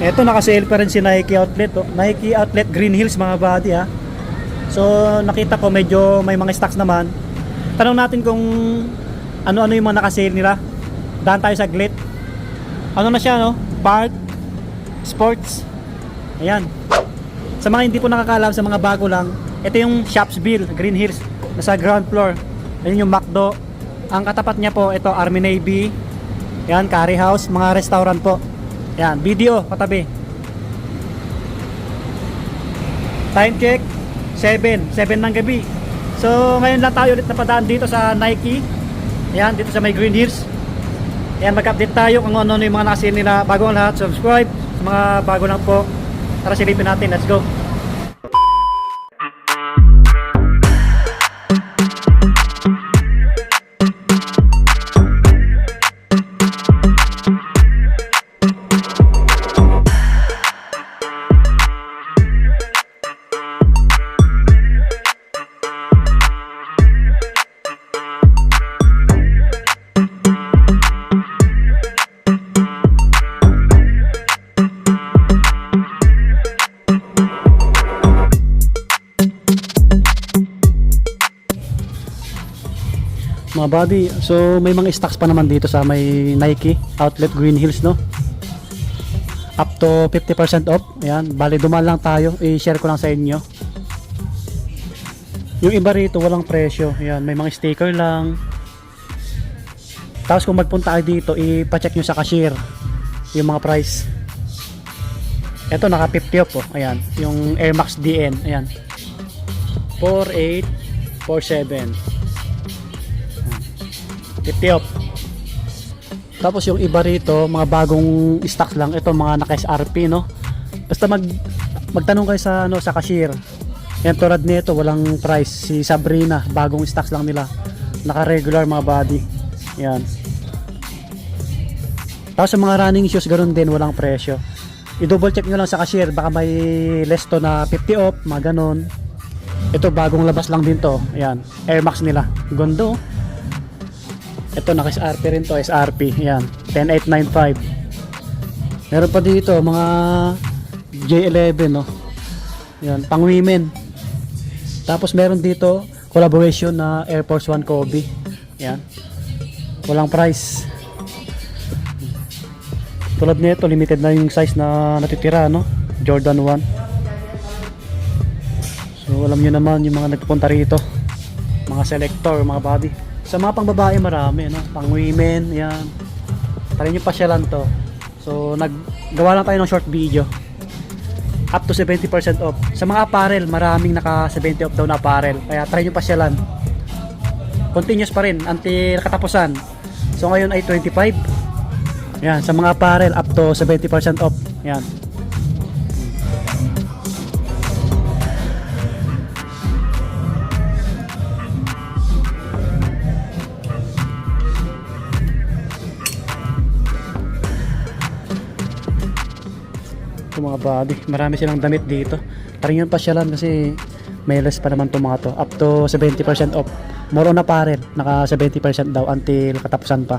Eto, naka-sale pa rin si Nike Outlet, oh. Nike Outlet Green Hills mga buddy, ha. So nakita ko medyo may mga stocks naman. Tanong natin kung ano-ano yung mga naka-sale nila. Daan tayo saglit. Ano na siya, no? Park Sports. Ayan. Sa mga hindi po nakakaalam, sa mga bago lang, ito yung Shopsville Green Hills, nasa ground floor. Ayun yung McDo. Ang katapat niya po, ito Army Navy. Yan, Curry House, mga restaurant po. Yan, video katabi. Time check 7 ng gabi. So ngayon lang tayo ulit napadaan dito sa Nike. Yan, dito sa may Green Hills. Yan, mag-update tayo kung ano yung mga nakasin nila. Bago ang lahat, subscribe. Sa mga bago lang po, tara silipin natin, let's go. Mga buddy, so may mga stocks pa naman dito sa may Nike Outlet Green Hills, no? Up to 50% off. Ayan, bali dumaan lang tayo, i-share ko lang sa inyo. Yung iba rito walang presyo. Ayan, may mga sticker lang. Tapos kung magpunta kayo dito, ipa-check nyo sa cashier yung mga price. Ito naka 50 off, oh. Ayan, yung Air Max DN. Ayan, 4847, 50 off. Tapos yung iba rito, mga bagong stocks lang. Ito mga naka-SRP, no? Basta magtanong kayo sa sa cashier. Yan, tulad nito, walang price. Si Sabrina, bagong stocks lang nila. Naka-regular mga body. Yan. Tapos sa mga running shoes, ganoon din, walang presyo. I-double check nyo lang sa cashier, baka may less to na 50 off, mga ganon. Ito bagong labas lang din to. Ayan, Air Max nila. Gondo. Ito naka-SRP rin to, SRP. Ayan, 10895. Meron pa dito mga J11, no. Ayan, pang women. Tapos meron dito collaboration na Air Force One Kobe. Ayan, walang price. Tulad nito, limited na yung size na natitira, no. Jordan 1. So alam nyo naman yung mga nagpupunta rito, mga selector, mga body. Sa mga pang babae marami, no? Pang women, yan. Try nyo pasyalan to. So naggawa lang tayo ng short video. Up to 70% off. Sa mga apparel, maraming naka 70 off daw na apparel. Kaya try nyo pasyalan. Continuous pa rin until katapusan. So ngayon ay 25. Yan, sa mga apparel up to 70% off. Yan. Mga body, marami silang damit dito. Taring yung pasyalan kasi may less pa naman itong mga to. Up to 70% off. More on apparel, naka 70% daw until katapusan pa,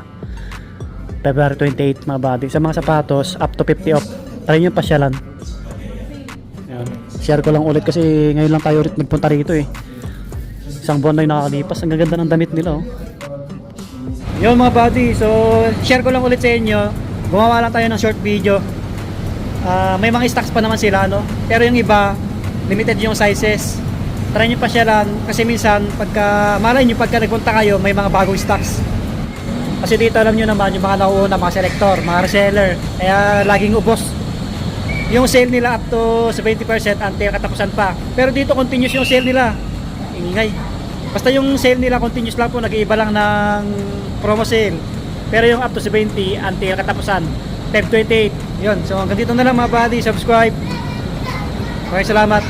February 28 mga body. Sa mga sapatos up to 50 off. Taring yung pasyalan. Ayan. Share ko lang ulit kasi ngayon lang tayo ulit nagpunta rito eh. Isang buwan na yung nakakalipas. Ang gaganda ng damit nila, oh. Yun mga body, so share ko lang ulit sa inyo. Gumawa lang tayo ng short video. May mga stocks pa naman sila, no? Pero yung iba limited yung sizes. Try nyo pa siya lang kasi minsan pagka malay nyo, pagka nagpunta kayo may mga bagong stocks. Kasi dito alam nyo naman yung mga nauuna, mga selector, mga reseller, kaya laging ubos yung sale nila up to 70% until katapusan pa. Pero dito continuous yung sale nila. Ingay. Basta yung sale nila continuous lang po, nag-iiba lang ng promo sale. Pero yung up to 70 until katapusan, Feb 28. Yun. So hanggang dito na lang mga buddy. Subscribe. Maraming salamat.